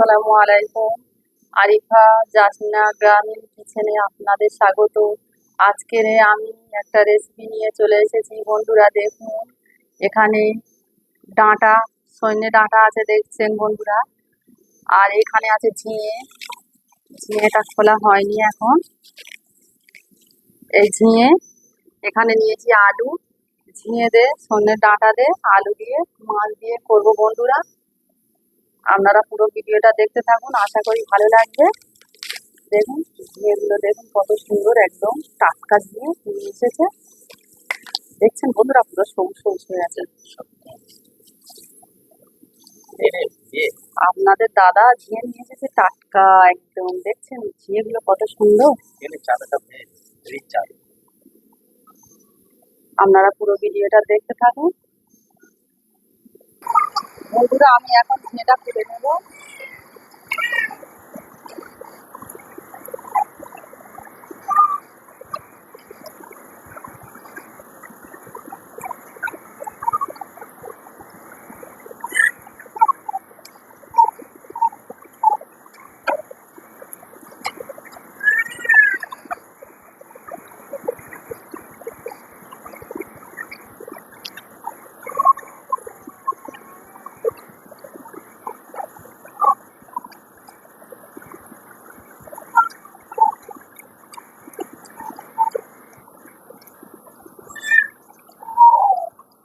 আসসালামু আলাইকুম। আরিফা জাসমিনা গ্রামীণ কিচেনে আপনাদের স্বাগত। আজকের আমি একটা রেসিপি নিয়ে চলে এসেছি। বন্ধুরা দেখুন, এখানে ডাঁটা, সজনে ডাঁটা আছে দেখছেন বন্ধুরা। আর এখানে আছে ঝিঙে, ঝিঙেটা খোলা হয়নি এখন। এই ঝিঙে, এখানে নিয়েছি আলু, ঝিঙে দিয়ে, সজনে ডাঁটা দিয়ে, আলু দিয়ে, মাছ দিয়ে করবো বন্ধুরা। আপনারা পুরো ভিডিওটা দেখতে থাকুন, আশা করি ভালো লাগবে। দেখুন ঝিঙেগুলো, দেখুন কত সুন্দর, একদম টাটকা ঝিঙে নিয়ে এসেছে। দেখছেন বন্ধুরা, পুরো সবুজ সবুজ হয়ে আছে। আপনাদের দাদা ঝিঙে নিয়ে এসেছে টাটকা একদম। দেখছেন ঝিঙেগুলো কত সুন্দর। আপনারা পুরো ভিডিওটা দেখতে থাকুন বন্ধুরা। আমি এখন ঝিঙেটা তুলে নেব।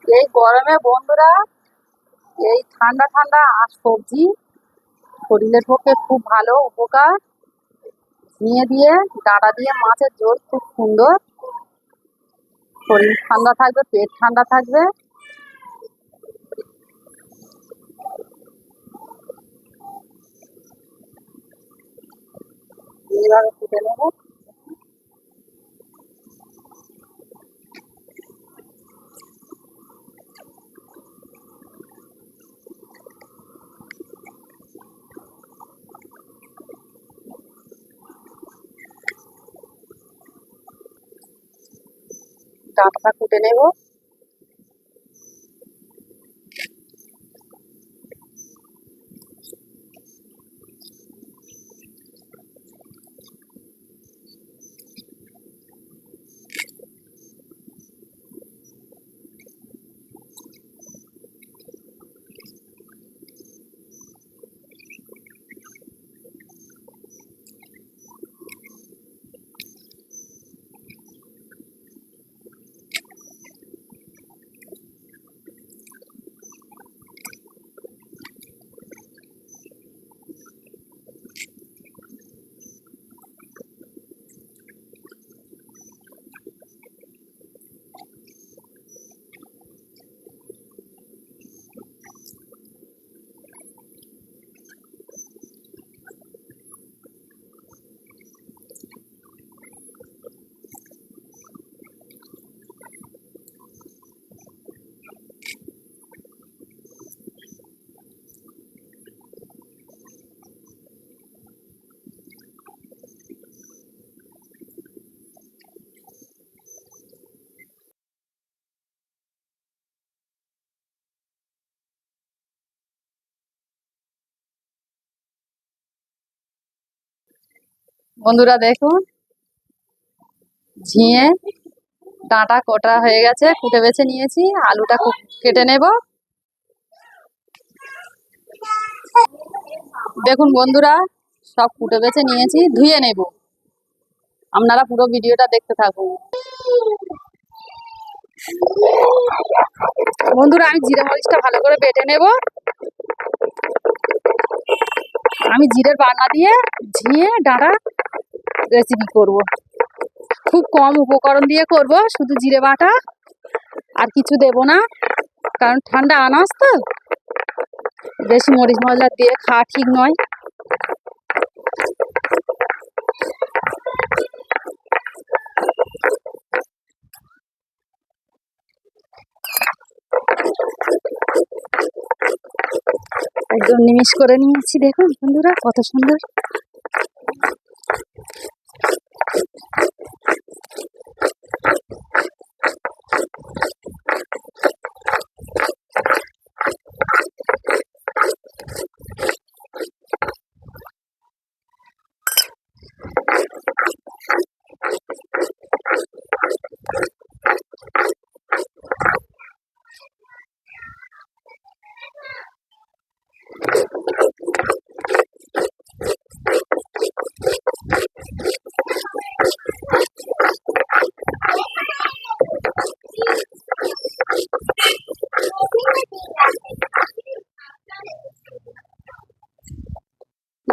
এই গরমে বন্ধুরা, এই ঠান্ডা ঠান্ডা আর সবজি শরীরের পক্ষে খুব ভালো, উপকার। ঝিঙে দিয়ে, ডাঁটা দিয়ে মাছের ঝোল খুব সুন্দর। শরীর ঠান্ডা থাকবে, পেট ঠান্ডা থাকবে। এইভাবে ফুটে নেব। ডাঁটাটা ফুটে নেব। বন্ধুরা দেখুন, ঝিঙে ডাঁটা কটা হয়ে গেছে, কুটে বেছে নিয়েছি। আলুটা কেটে নেব। দেখুন বন্ধুরা, সব কুটে বেছে নিয়েছি, ধুয়ে নেব। আপনারা পুরো ভিডিওটা দেখতে থাকুন বন্ধুরা। আমি জিরে মরিচটা ভালো করে বেটে নেব। আমি জিরের বাটনা দিয়ে ঝিঙে ডাঁটা রেসিপি করব। খুব কম উপকরণ দিয়ে করব, শুধু জিরে বাটা, আর কিছু দেব না। কারণ ঠান্ডা আনাজ তো, বেশি মরিচ মশলা দিয়ে খাওয়া ঠিক নয়। একদম নিমিষ করে নিয়েছি। দেখুন বন্ধুরা কত সুন্দর।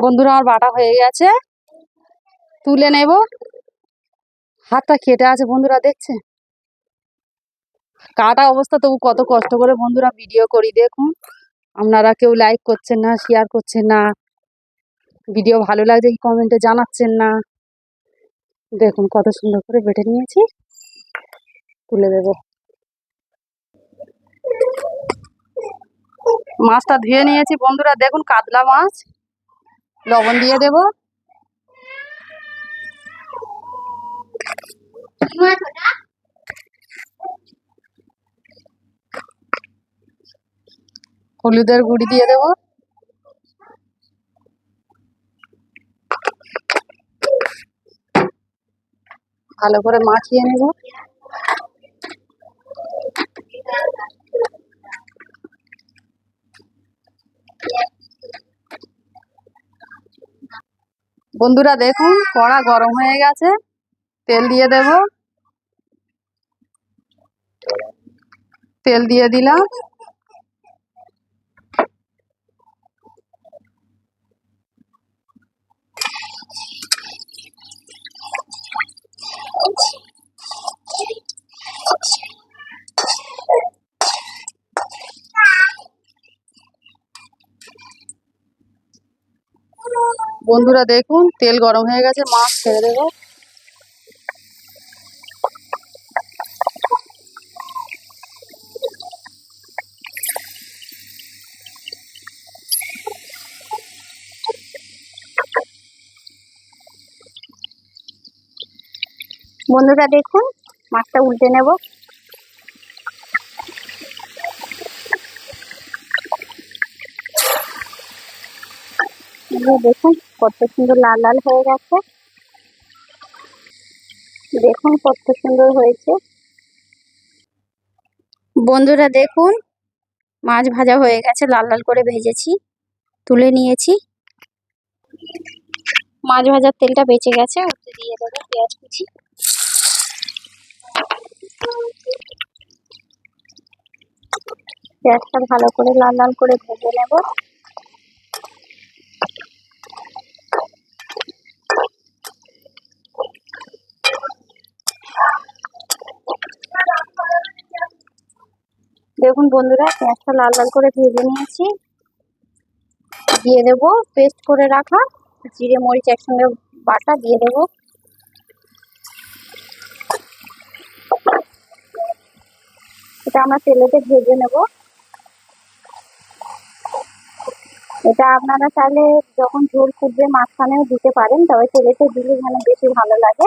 বন্ধুরা আমার বাটা হয়ে গেছে, তুলে নেব। হাতটা কেটে আছে বন্ধুরা, দেখছে কাটা অবস্থা, তবু কত কষ্ট করে বন্ধুরা ভিডিও করি। দেখুন আপনারা কেউ লাইক করছেন না, শেয়ার করছেন না, ভিডিও ভালো লাগছে কি কমেন্টে জানাচ্ছেন না। দেখুন কত সুন্দর করে বেটে নিয়েছি, তুলে দেব। মাছটা ধুয়ে নিয়েছি বন্ধুরা, দেখুন কাতলা মাছ, লবণ দিয়ে দেব। হলুদের গুঁড়ি দিয়ে দেব। ভালো করে মাখিয়ে নেব। বন্ধুরা দেখুন কড়া গরম হয়ে গেছে, তেল দিয়ে দেব। তেল দিয়ে দিলাম। বন্ধুরা দেখুন তেল গরম হয়ে গেছে, মাছ ছেড়ে দেব। বন্ধুরা দেখুন মাছটা উল্টে নেব। দেখুন কত সুন্দর লাল লাল হয়ে গেছে, দেখুন কত সুন্দর হয়েছে। বন্ধুরা দেখুন মাছ ভাজা হয়ে গেছে, লাল লাল করে ভেজেছি, তুলে নিয়েছি। মাছ ভাজার তেলটা বেঁচে গেছে, ওতে দিয়ে দেবো পেঁয়াজ কুচি। পেঁয়াজটা ভালো করে লাল লাল করে ভেজে নেব। দেখুন বন্ধুরা পেঁয়াজটা লাল লাল করে ভেজে নিয়েছি, দিয়ে দেবো পেস্ট করে রাখা জিরে মরিচ একসঙ্গে বাটা দিয়ে দেবো। এটা আমরা তেলেতে ভেজে নেব। এটা আপনারা চাইলে যখন ঝোল ফুটবে মাঝখানেও দিতে পারেন, তবে তেলেতে দিলে যেন বেশি ভালো লাগে।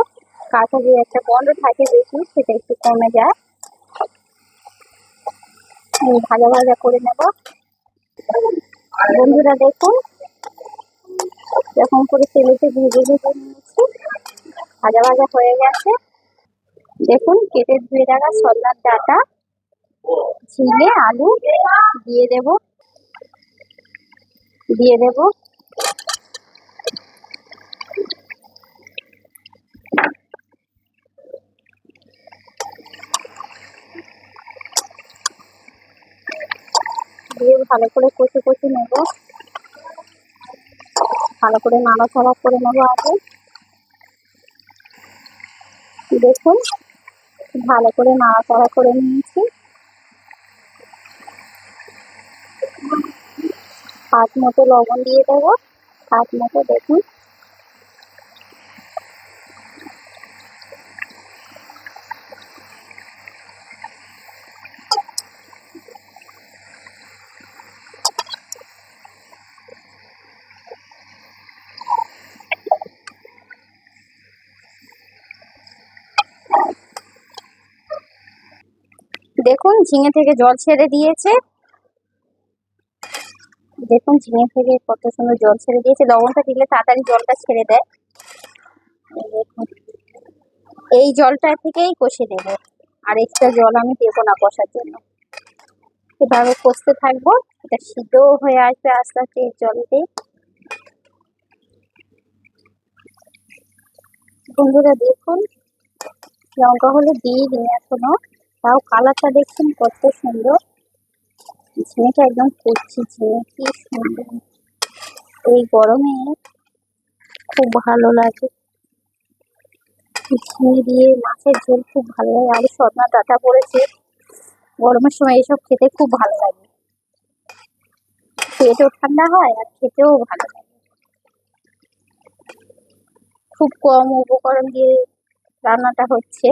কাঁচা যে একটা গন্ধ থাকে বেশি, সেটা একটু কমে যায়। ভাজা ভাজা করে নেব। বন্ধুরা দেখুন এরকম করে তেলেতে ভেজে ভেজে নিয়েছি, ভাজা ভাজা হয়ে গেছে। দেখুন কেটে ধুয়ে রাখা সজনার ডাঁটা, ঝিঙে, আলু দিয়ে দেব। দিয়ে দেব দিয়ে ভালো করে কষে কষে নেব। ভালো করে নাড়াচাড়া করে নেব আগে। দেখুন ভালো করে নাড়াচাড়া করে নিয়েছি। হাত মতো লবণ দিয়ে দেবো, হাত মতো। দেখুন দেখুন ঝিঙে থেকে জল ছেড়ে দিয়েছে। দেখুন ঝিঙে থেকে কত সুন্দর জল ছেড়ে দিয়েছে, লবণটা দিলে তাড়াতাড়ি জলটা ছেড়ে দেয়। দেখুন এই জলটা থেকেই কষে নেব, আর এক্সট্রা জল আমি দেবো না কষার জন্য। এভাবে কষতে থাকবো, এটা সিদ্ধ হয়ে আসবে আস্তে আস্তে এই জলতে। বন্ধুরা দেখুন লঙ্কা হলুদ দিয়ে দিই এখনো, তাও কালারটা দেখছেন কত সুন্দর। ঝিঙেটা একদম কচি ঝিঙে, কি সুন্দর। এই গরমে খুব ভালো লাগে। ঝিঙে দিয়ে মাছের ঝোল খুব ভালো লাগে। আর সজনা ডাঁটা পড়েছে, গরমের সময় এসব খেতে খুব ভালো লাগে। পেটও ঠান্ডা হয় আর খেতেও ভালো লাগে। খুব কম উপকরণ দিয়ে রান্নাটা হচ্ছে।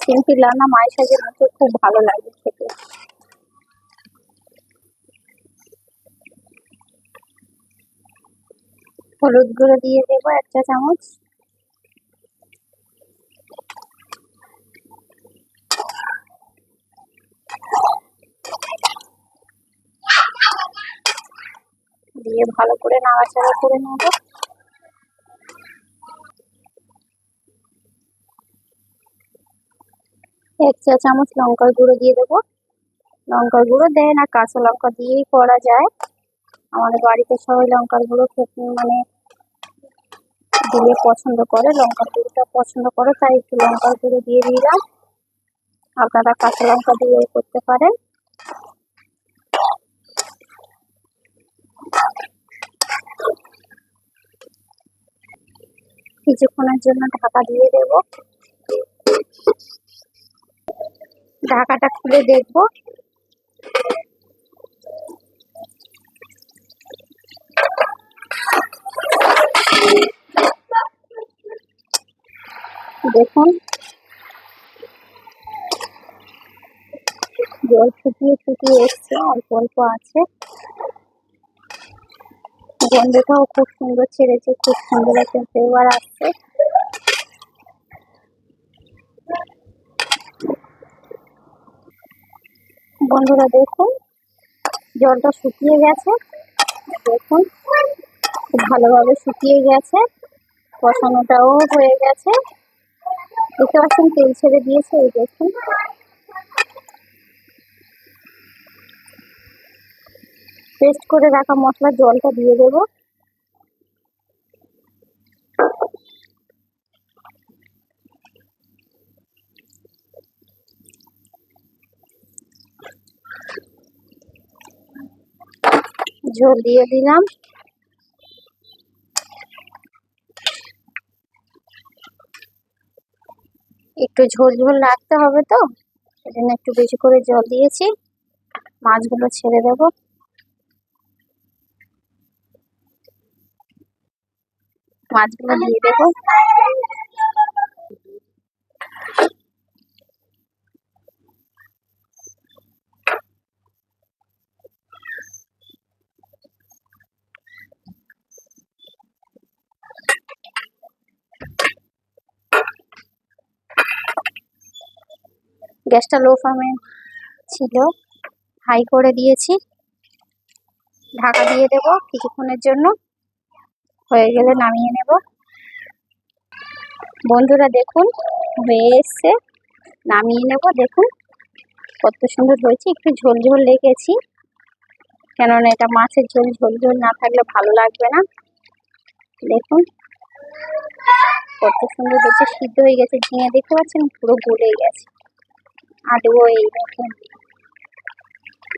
সিম্পল রান্না মায়ের সাথে মুখে খুব ভালো লাগে খেতে। হলুদ গুঁড়ো দিয়ে দেবো 1 চা চামচ। দিয়ে ভালো করে নাড়াচাড়া করে নেবো। এক চা চামচ লঙ্কার গুঁড়ো দিয়ে দেবো। লঙ্কার গুঁড়ো দেয় না, কাঁচা লঙ্কা দিয়েই করা যায়। আমাদের বাড়িতে সবাই লঙ্কার গুঁড়ো খেতে দিলে পছন্দ করে, লঙ্কার গুঁড়োটা পছন্দ করে, তাই একটু লঙ্কার গুঁড়ো দিয়ে দিলাম। আপনারা কাঁচা লঙ্কা দিয়েও করতে পারেন। কিছুক্ষণের জন্য ঢাকা দিয়ে দেব। ঢাকাটা খুলে দেখব। দেখুন জল ফুটিয়ে ফুটিয়ে এসছে, অল্প অল্প আছে। গন্ধটাও খুব সুন্দর ছেড়েছে, খুব সুন্দর একটা ফ্লেভার আসছে। বন্ধুরা দেখুন জলটা শুকিয়ে গেছে। দেখুন খুব ভালোভাবে শুকিয়ে গেছে, কষানোটাও হয়ে গেছে। দেখতে পাচ্ছেন তেল ছেড়ে দিয়েছে। এই দেখুন পেস্ট করে রাখা মশলার জলটা দিয়ে দেবো। ঝোল দিয়ে দিলাম। একটু ঝোল ঝোল রাখতে হবে, তো সেজন্য একটু বেশি করে জল দিয়েছি। মাছগুলো ছেড়ে দেবো। মাছগুলো দিয়ে দেবো। গ্যাসটা লো ফ্লেমে ছিল, হাই করে দিয়েছি। ঢাকা দিয়ে দেব কিছুক্ষণের জন্য, হয়ে গেলে নামিয়ে নেব। বন্ধুরা দেখুন হয়ে এসছে, নামিয়ে নেব। দেখুন কত সুন্দর হয়েছে। একটু ঝোল ঝোল রেখেছি, কেননা এটা মাছের ঝোল, ঝোল ঝোল না থাকলে ভালো লাগবে না। দেখুন কত সুন্দর হয়েছে, সিদ্ধ হয়ে গেছে। ঝিঙে দেখতে পাচ্ছেন পুরো গলে গেছে। আলুও এই দেখুন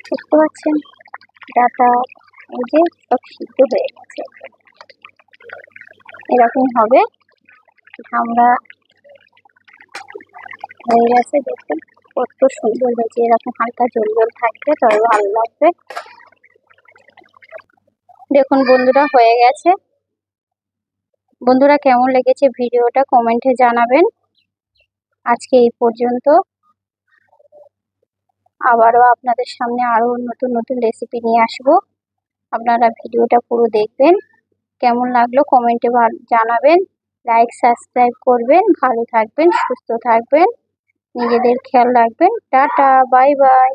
দেখতে পাচ্ছেন, ডাটা এই যে সব সিদ্ধ হয়ে গেছে। এরকম হবে। আমরা হয়ে গেছে। দেখুন কত সুন্দর হয়েছে। এরকম হালকা ঝোল ঝোল থাকবে তবে ভালো লাগবে। দেখুন বন্ধুরা হয়ে গেছে। বন্ধুরা কেমন লেগেছে ভিডিওটা কমেন্টে জানাবেন। আজকে এই পর্যন্ত। আবারও আপনাদের সামনে আরো নতুন নতুন রেসিপি নিয়ে আসবো। আপনারা ভিডিওটা পুরো দেখবেন। কেমন লাগলো কমেন্টে জানাবেন। লাইক সাবস্ক্রাইব করবেন। ভালো থাকবেন, সুস্থ থাকবেন, নিজেদের খেয়াল রাখবেন। Tata, bye bye.